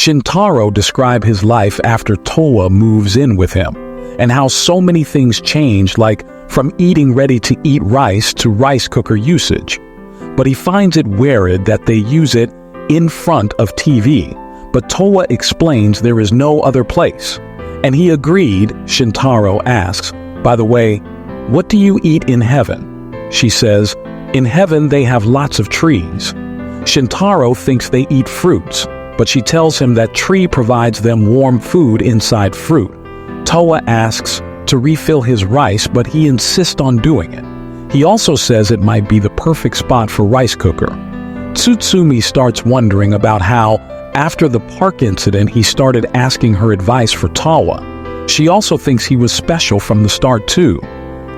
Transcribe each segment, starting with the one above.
Shintaro describes his life after Towa moves in with him, and how so many things changed, like from eating ready-to-eat rice to rice cooker usage. But he finds it weird that they use it in front of TV, but Towa explains there is no other place. And he agreed. Shintaro asks, "By the way, what do you eat in heaven?" She says, "In heaven they have lots of trees." Shintaro thinks they eat fruits, but she tells him that tree provides them warm food inside fruit. Towa asks to refill his rice, but he insists on doing it. He also says it might be the perfect spot for rice cooker. Tsumi starts wondering about how, after the park incident, he started asking her advice for Towa. She also thinks he was special from the start too,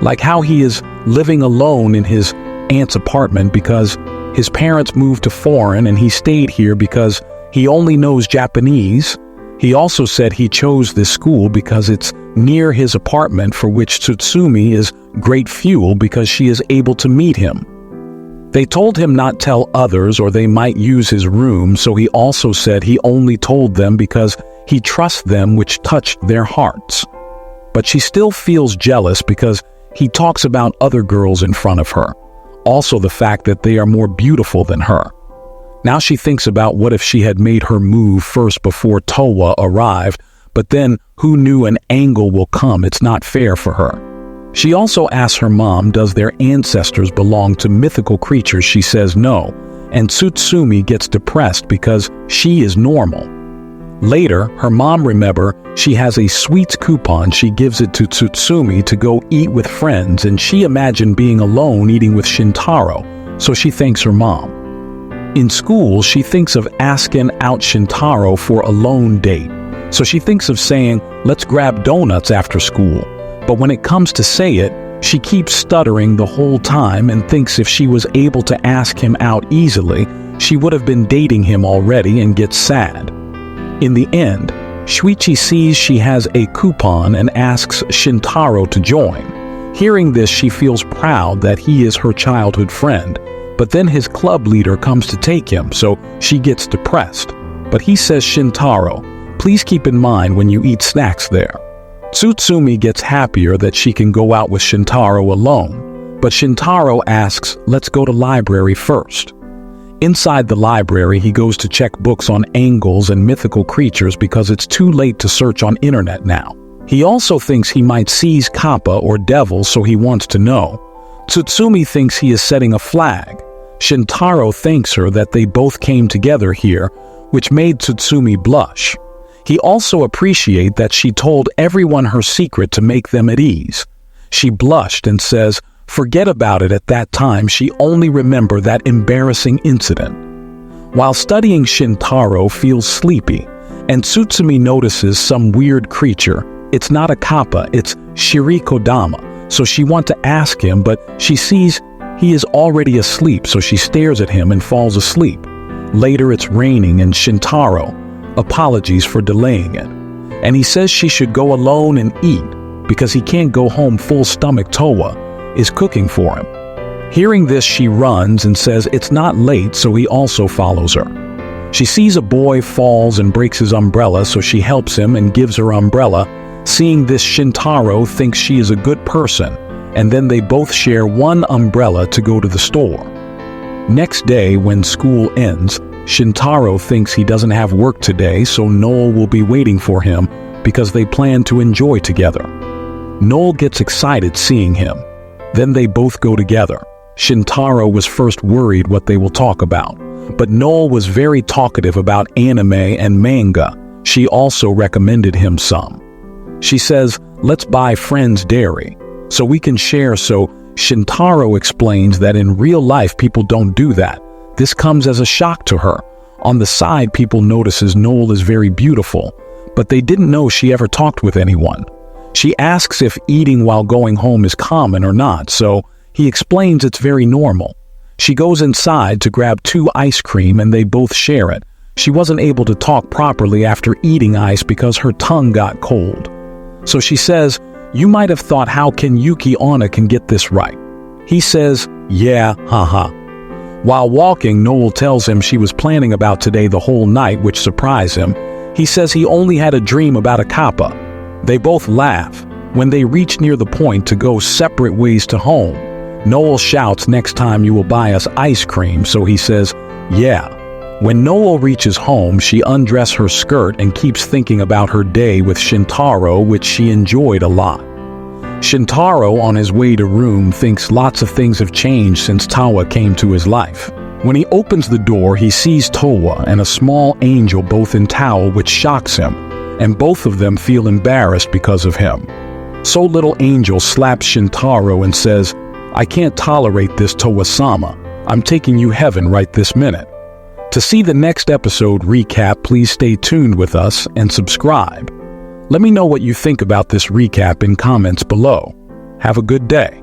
like how he is living alone in his aunt's apartment because his parents moved to foreign and he stayed here because he only knows Japanese. He also said he chose this school because it's near his apartment, for which Tsumi is great fuel because she is able to meet him. They told him not tell others or they might use his room, so he also said he only told them because he trusts them, which touched their hearts. But she still feels jealous because he talks about other girls in front of her. Also the fact that they are more beautiful than her. Now she thinks about what if she had made her move first before Towa arrived, but then who knew an angle will come, it's not fair for her. She also asks her mom, does their ancestors belong to mythical creatures? She says no, and Tsumi gets depressed because she is normal. Later, her mom remembers she has a sweets coupon. She gives it to Tsumi to go eat with friends, and she imagined being alone eating with Shintaro, so she thanks her mom. In school, she thinks of asking out Shintaro for a lone date, so she thinks of saying, let's grab donuts after school. But when it comes to say it, she keeps stuttering the whole time and thinks if she was able to ask him out easily, she would have been dating him already and gets sad. In the end, Shuichi sees she has a coupon and asks Shintaro to join. Hearing this, she feels proud that he is her childhood friend, but then his club leader comes to take him, so she gets depressed. But he says, Shintaro, please keep in mind when you eat snacks there. Tsumi gets happier that she can go out with Shintaro alone, but Shintaro asks, let's go to library first. Inside the library, he goes to check books on angles and mythical creatures because it's too late to search on internet now. He also thinks he might seize Kappa or devil, so he wants to know. Tsumi thinks he is setting a flag. Shintaro thanks her that they both came together here, which made Tsumi blush. He also appreciates that she told everyone her secret to make them at ease. She blushed and says, forget about it at that time, she only remembered that embarrassing incident. While studying, Shintaro feels sleepy, and Tsumi notices some weird creature. It's not a kappa, it's Shirikodama, so she wants to ask him, but she sees he is already asleep, so she stares at him and falls asleep. Later it's raining and Shintaro apologies for delaying it, and he says she should go alone and eat because he can't go home full stomach. Towa is cooking for him. Hearing this, she runs and says it's not late, so he also follows her. She sees a boy falls and breaks his umbrella, so she helps him and gives her umbrella. Seeing this, Shintaro thinks she is a good person, and then they both share one umbrella to go to the store. Next day, when school ends, Shintaro thinks he doesn't have work today, so Noel will be waiting for him because they plan to enjoy together. Noel gets excited seeing him. Then they both go together. Shintaro was first worried what they will talk about, but Noel was very talkative about anime and manga. She also recommended him some. She says, let's buy Friends Dairy so we can share, so Shintaro explains that in real life people don't do that. This comes as a shock to her. On the side, people notices Noel is very beautiful, but they didn't know she ever talked with anyone. She asks if eating while going home is common or not, so he explains it's very normal. She goes inside to grab 2 ice cream and they both share it. She wasn't able to talk properly after eating ice because her tongue got cold. So she says, you might have thought how can Yuki Onna can get this right. He says, yeah, haha. While walking, Noel tells him she was planning about today the whole night, which surprised him. He says he only had a dream about a kappa. They both laugh. When they reach near the point to go separate ways to home, Noel shouts next time you will buy us ice cream, so he says, yeah. When Noel reaches home, she undresses her skirt and keeps thinking about her day with Shintaro, which she enjoyed a lot. Shintaro, on his way to room, thinks lots of things have changed since Tawa came to his life. When he opens the door, he sees Towa and a small angel both in towel, which shocks him, and both of them feel embarrassed because of him. So little angel slaps Shintaro and says, I can't tolerate this, Towa-sama. I'm taking you heaven right this minute. To see the next episode recap, please stay tuned with us and subscribe. Let me know what you think about this recap in comments below. Have a good day.